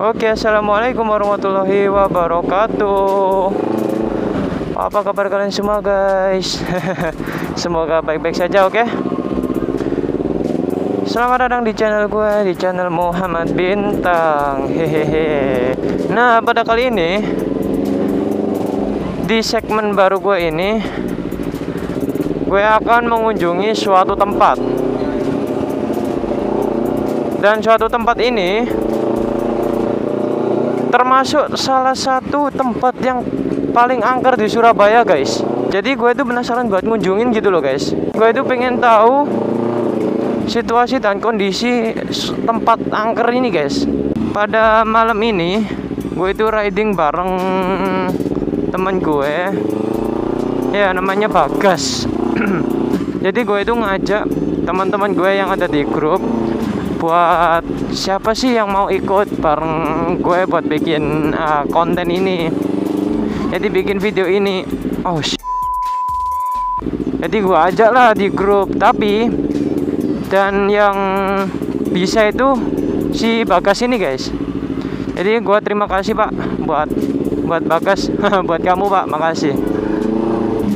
Oke, assalamualaikum warahmatullahi wabarakatuh. Apa kabar kalian semua guys? Semoga baik-baik saja, oke? Selamat datang di channel gue, di channel Muhammad Bintang. Hehehe. Nah, pada kali ini di segmen baru gue ini, gue akan mengunjungi suatu tempat. Dan suatu tempat ini termasuk salah satu tempat yang paling angker di Surabaya guys. Jadi gue itu penasaran buat ngunjungin gitu loh guys. Gue itu pengen tahu situasi dan kondisi tempat angker ini guys. Pada malam ini gue itu riding bareng teman gue, ya namanya Bagas. Jadi gue itu ngajak teman-teman gue yang ada di grup buat siapa sih yang mau ikut bareng gue buat bikin konten ini. Jadi bikin video ini. Oh jadi gue ajak lah di grup. Tapi dan yang bisa itu si Bagas ini guys. Jadi gue terima kasih pak buat Bagas. Buat kamu pak, makasih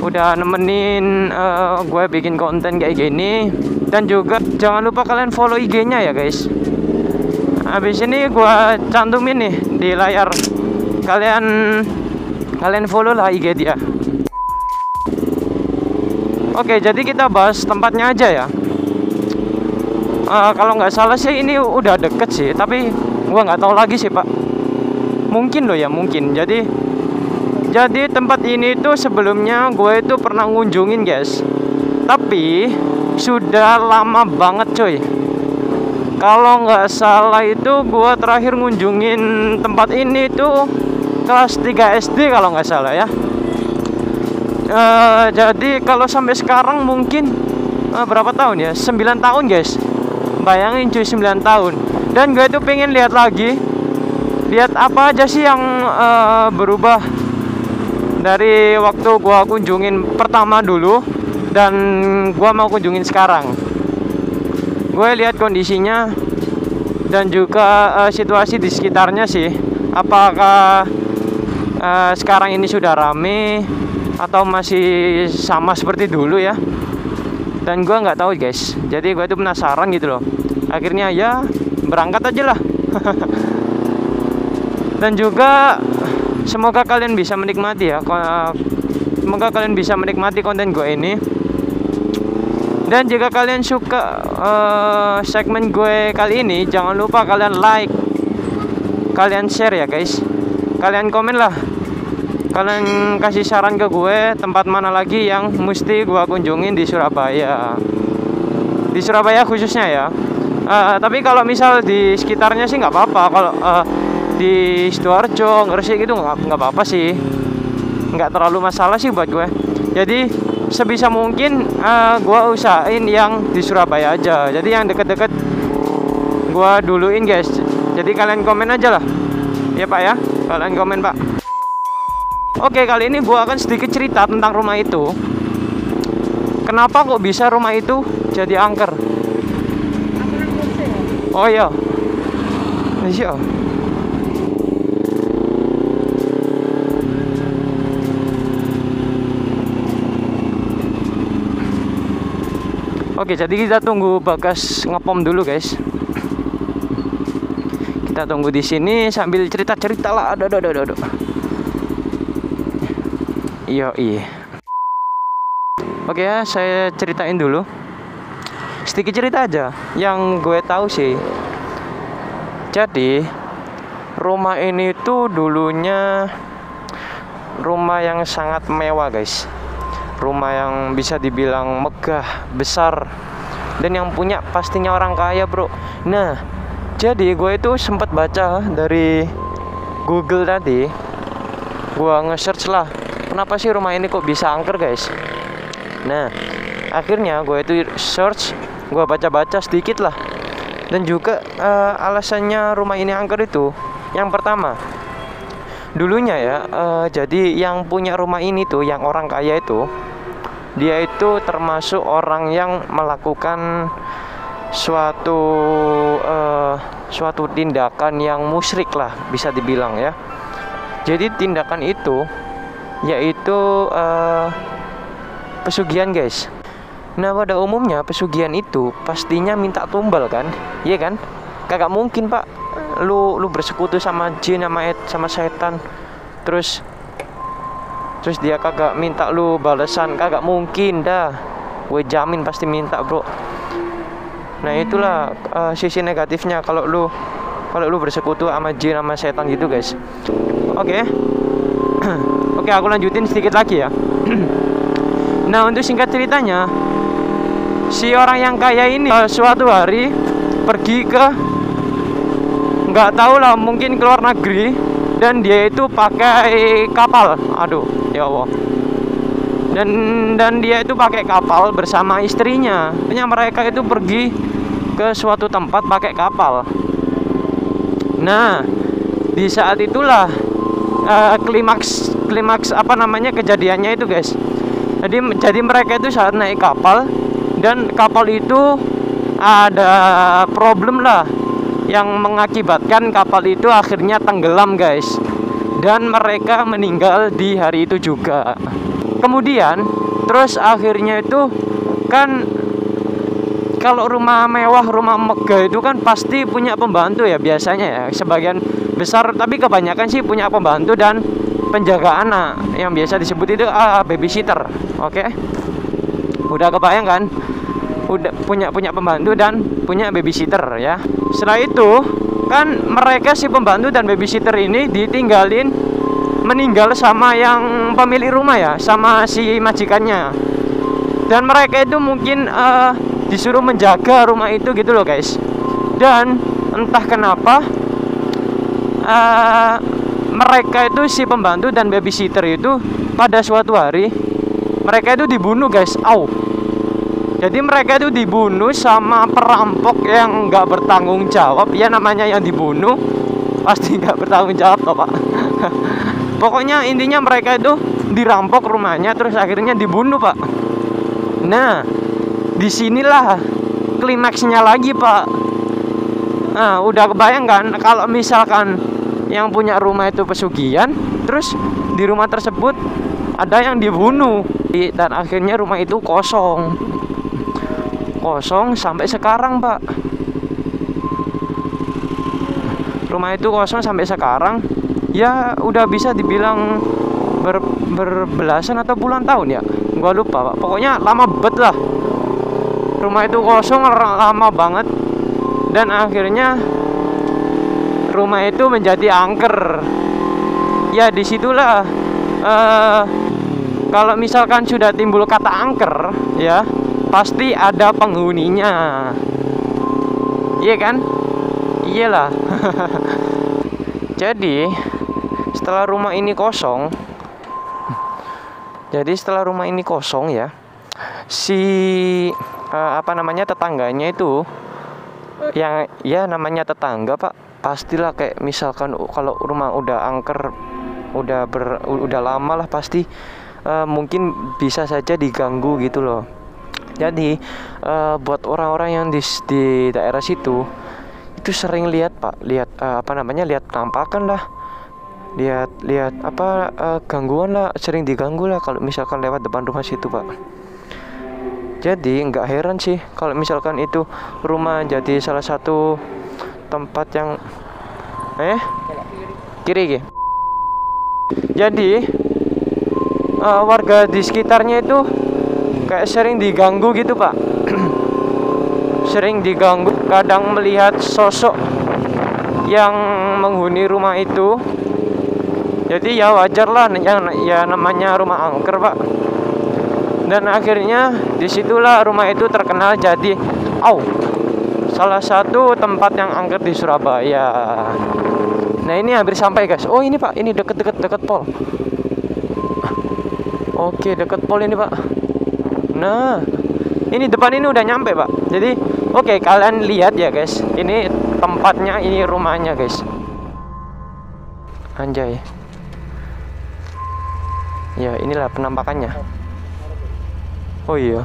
udah nemenin gue bikin konten kayak gini. Dan juga jangan lupa kalian follow IG-nya ya guys. Habis ini gue cantumin nih di layar. Kalian follow lah IG dia. Oke, jadi kita bahas tempatnya aja ya. Kalau nggak salah sih ini udah deket sih, tapi gue nggak tahu lagi sih pak. Mungkin loh ya, mungkin. Jadi tempat ini tuh sebelumnya gue itu pernah ngunjungin guys. Tapi sudah lama banget coy. Kalau nggak salah itu gue terakhir ngunjungin tempat ini tuh kelas 3 SD kalau nggak salah ya. Jadi kalau sampai sekarang mungkin berapa tahun ya? 9 tahun guys. Bayangin cuy, 9 tahun. Dan gue tuh pengen lihat lagi, lihat apa aja sih yang berubah dari waktu gue kunjungin pertama dulu dan gua mau kunjungin sekarang. Gue lihat kondisinya dan juga situasi di sekitarnya sih. Apakah sekarang ini sudah rame atau masih sama seperti dulu ya. Dan gua nggak tahu guys. Jadi gue itu penasaran gitu loh. Akhirnya ya berangkat aja lah. Dan juga semoga kalian bisa menikmati ya. Semoga kalian bisa menikmati konten gue ini. Dan jika kalian suka segmen gue kali ini, jangan lupa kalian like, kalian share ya guys. Kalian komen lah. Kalian kasih saran ke gue tempat mana lagi yang mesti gue kunjungin di Surabaya. Di Surabaya khususnya ya. Tapi kalau misal di sekitarnya sih nggak apa-apa. Kalau di Sidoarjo, Gresik gitu nggak apa-apa sih. Nggak terlalu masalah sih buat gue. Jadi sebisa mungkin gue usahain yang di Surabaya aja. Jadi yang deket-deket gue duluin guys. Jadi kalian komen aja lah. Ya pak ya, kalian komen pak. Oke, kali ini gue akan sedikit cerita tentang rumah itu. Kenapa kok bisa rumah itu jadi angker? Oh iya. Iya. Oke, jadi kita tunggu Bagas ngepom dulu guys. Kita tunggu di sini sambil cerita-cerita lah. Aduh. Iya. Oke ya, saya ceritain dulu. Sedikit cerita aja yang gue tahu sih. Jadi rumah ini tuh dulunya rumah yang sangat mewah guys. Rumah yang bisa dibilang megah, besar, dan yang punya pastinya orang kaya bro. Nah, jadi gue itu sempat baca dari Google tadi. Gue nge-search lah, kenapa sih rumah ini kok bisa angker guys. Nah, akhirnya gue itu search, gue baca-baca sedikit lah. Dan juga alasannya rumah ini angker itu, yang pertama, dulunya ya, jadi yang punya rumah ini tuh, yang orang kaya itu, dia itu termasuk orang yang melakukan suatu suatu tindakan yang musyrik lah bisa dibilang ya. Jadi tindakan itu yaitu pesugihan guys. Nah pada umumnya pesugihan itu pastinya minta tumbal kan, iya kan? Kagak mungkin pak, lu bersekutu sama jin sama setan, terus dia kagak minta lu balasan, kagak mungkin dah. Gue jamin pasti minta bro. Nah itulah sisi negatifnya kalau lu bersekutu sama jin sama setan gitu guys. Oke. Oke, aku lanjutin sedikit lagi ya. Nah untuk singkat ceritanya, si orang yang kaya ini suatu hari pergi ke, nggak tahu lah, mungkin ke luar negeri, dan dia itu pakai kapal. Aduh ya Allah. Dan dia itu pakai kapal bersama istrinya. Artinya mereka itu pergi ke suatu tempat pakai kapal. Nah di saat itulah klimaks apa namanya kejadiannya itu guys. Jadi mereka itu saat naik kapal, dan kapal itu ada problem lah yang mengakibatkan kapal itu akhirnya tenggelam guys, dan mereka meninggal di hari itu juga. Kemudian terus akhirnya itu kan, kalau rumah mewah, rumah megah itu kan pasti punya pembantu ya biasanya ya, sebagian besar, tapi kebanyakan sih punya pembantu dan penjaga anak yang biasa disebut itu babysitter. Oke. Udah kebayang kan? Udah punya pembantu dan punya babysitter ya. Setelah itu kan mereka si pembantu dan babysitter ini ditinggalin meninggal sama yang pemilik rumah ya, sama si majikannya. Dan mereka itu mungkin disuruh menjaga rumah itu gitu loh guys. Dan entah kenapa mereka itu si pembantu dan babysitter itu pada suatu hari mereka itu dibunuh guys. Jadi mereka itu dibunuh sama perampok yang nggak bertanggung jawab. Ya namanya yang dibunuh pasti nggak bertanggung jawab toh pak. Pokoknya intinya mereka itu dirampok rumahnya, terus akhirnya dibunuh pak. Nah disinilah klimaksnya lagi pak. Nah udah kebayang kan kalau misalkan yang punya rumah itu pesugihan, terus di rumah tersebut ada yang dibunuh, dan akhirnya rumah itu kosong sampai sekarang pak. Rumah itu kosong sampai sekarang ya, udah bisa dibilang berbelasan atau puluhan tahun ya, gua lupa pak. Pokoknya lama bet lah rumah itu kosong, lama banget. Dan akhirnya rumah itu menjadi angker. Ya disitulah kalau misalkan sudah timbul kata angker ya, pasti ada penghuninya. Iya kan? Iyalah. Jadi setelah rumah ini kosong ya, si apa namanya tetangganya itu, yang ya namanya tetangga pak, pastilah kayak misalkan kalau rumah udah angker, udah lama lah, pasti mungkin bisa saja diganggu gitu loh. Jadi buat orang-orang yang di daerah situ itu sering lihat pak, lihat penampakan lah, lihat gangguan lah, sering diganggu lah kalau misalkan lewat depan rumah situ pak. Jadi nggak heran sih kalau misalkan itu rumah jadi salah satu tempat yang kiri. Jadi warga di sekitarnya itu kayak sering diganggu gitu pak. Sering diganggu, kadang melihat sosok yang menghuni rumah itu. Jadi ya wajar lah, ya namanya rumah angker pak. Dan akhirnya disitulah rumah itu terkenal jadi salah satu tempat yang angker di Surabaya. Nah ini hampir sampai guys. Oh ini pak, ini deket pol. Oke, deket pol ini pak. Nah ini depan ini udah nyampe pak. Jadi oke, kalian lihat ya guys, ini tempatnya, ini rumahnya guys. Anjay. Ya inilah penampakannya. Oh iya,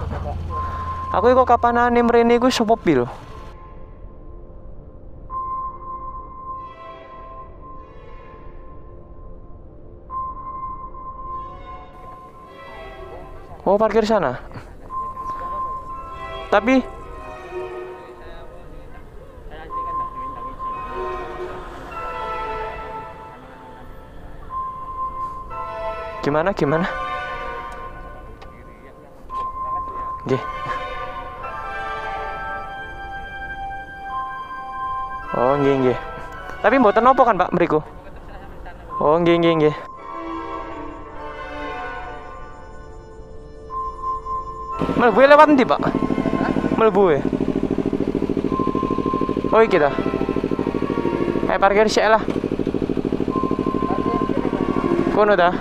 aku kok kapan mrene iku sopo pil. Oh, parkir sana. Tapi gimana? Nggih. Oh, nggih. Tapi mboten nopo kan, Pak, mriku? Oh, nggih. Mlebu lewat ndi, Pak? Mlebu ya. Oh, iki ta. Parkir sik lah. Kono ta?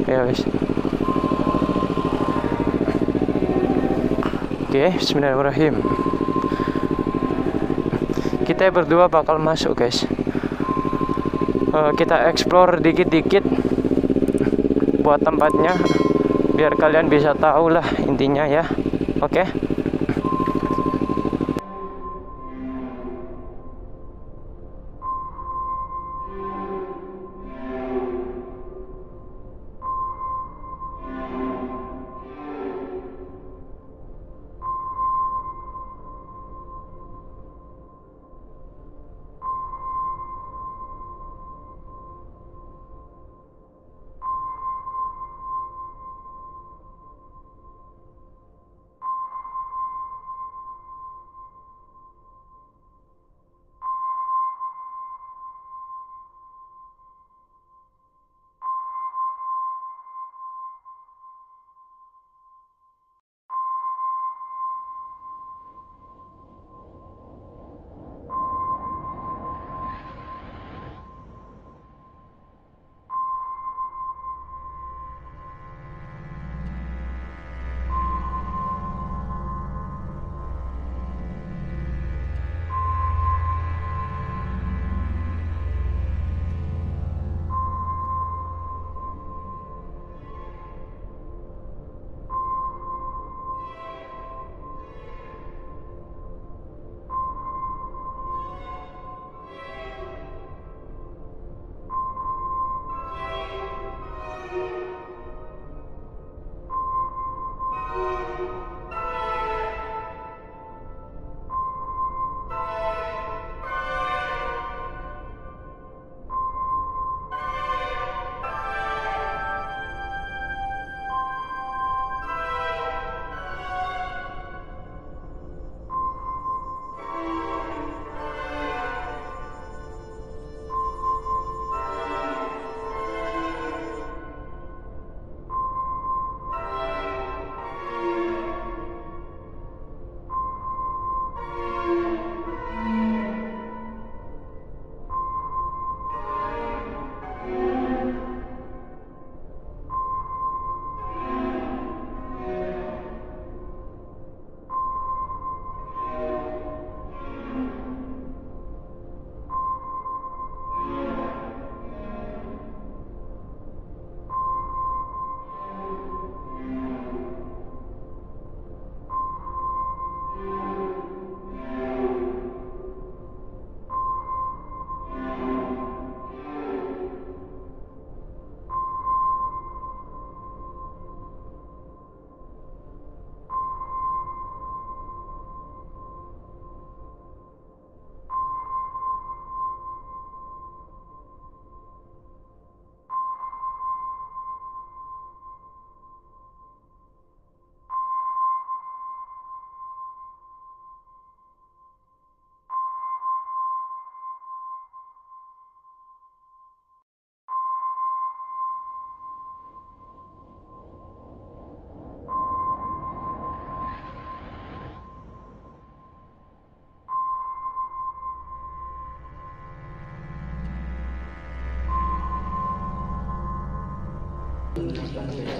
Ya wis. Oke, bismillahirrahmanirrahim. Kita berdua bakal masuk, guys. Kita explore dikit-dikit buat tempatnya, biar kalian bisa tahu lah intinya ya. Oke.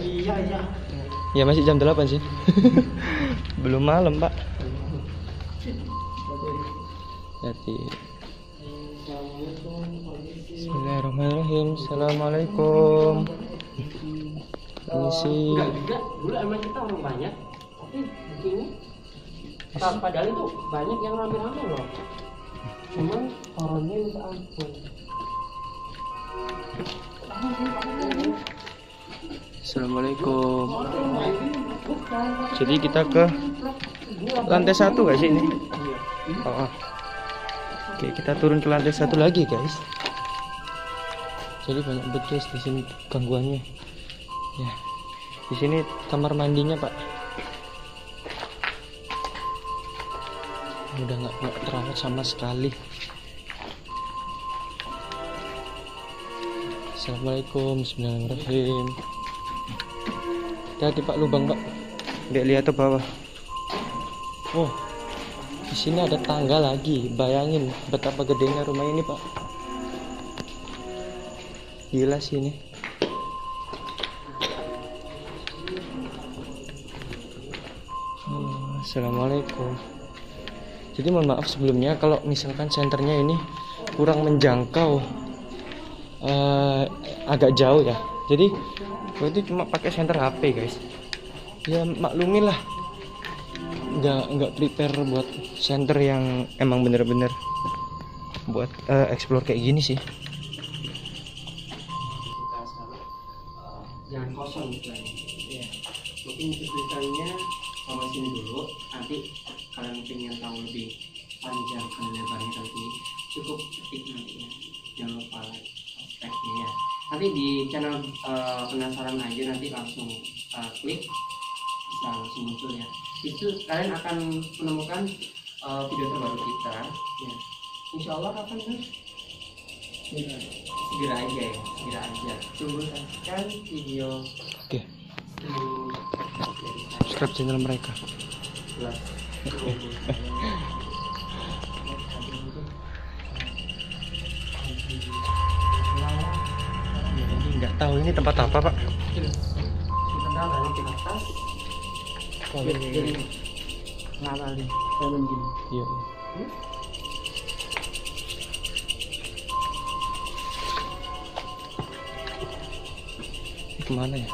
Iya. Ya masih jam 8 sih. Belum malam, Pak. Jadi Bismillahirrahmanirrahim. Assalamualaikum. Permisi. Enggak, dulu emang kita orang banyak, tapi begini padahal itu banyak yang rame-rame loh. Cuman orangnya minta ampun. Assalamualaikum. Jadi kita ke lantai 1 guys ini. Oh. Oke, kita turun ke lantai 1 lagi guys. Jadi banyak banget guys di sini gangguannya. Ya. Di sini kamar mandinya, Pak. Udah nggak terawat sama sekali. Assalamualaikum, bismillahirrahmanirrahim. Hati-hati Pak, lubang Pak. Nggak lihat ke bawah. Oh, di sini ada tangga lagi. Bayangin betapa gedenya rumah ini Pak. Gila sih ini. Assalamualaikum. Jadi mohon maaf sebelumnya kalau misalkan senternya ini kurang menjangkau, agak jauh ya. Jadi gue itu cuma pakai senter HP guys. Ya maklumin lah, nggak prepare buat senter yang emang bener-bener buat explore kayak gini sih. Jangan kosong gitu ya. Mungkin tulisannya sama sini dulu. Nanti kalian pengen tahu lebih panjang dan lebarnya kali ini, cukup ketik nanti ya. Jangan lupa like, subscribe-nya ya. Nanti di channel penasaran aja, nanti langsung klik, bisa langsung muncul ya. Itu kalian akan menemukan video terbaru kita ya. Insya Allah kapan kan? Segera aja ya, segera aja. Tunggu saksikan video. Oke. Subscribe channel mereka. Ini nggak tahu ini tempat apa Pak. Iya. Kemana ya?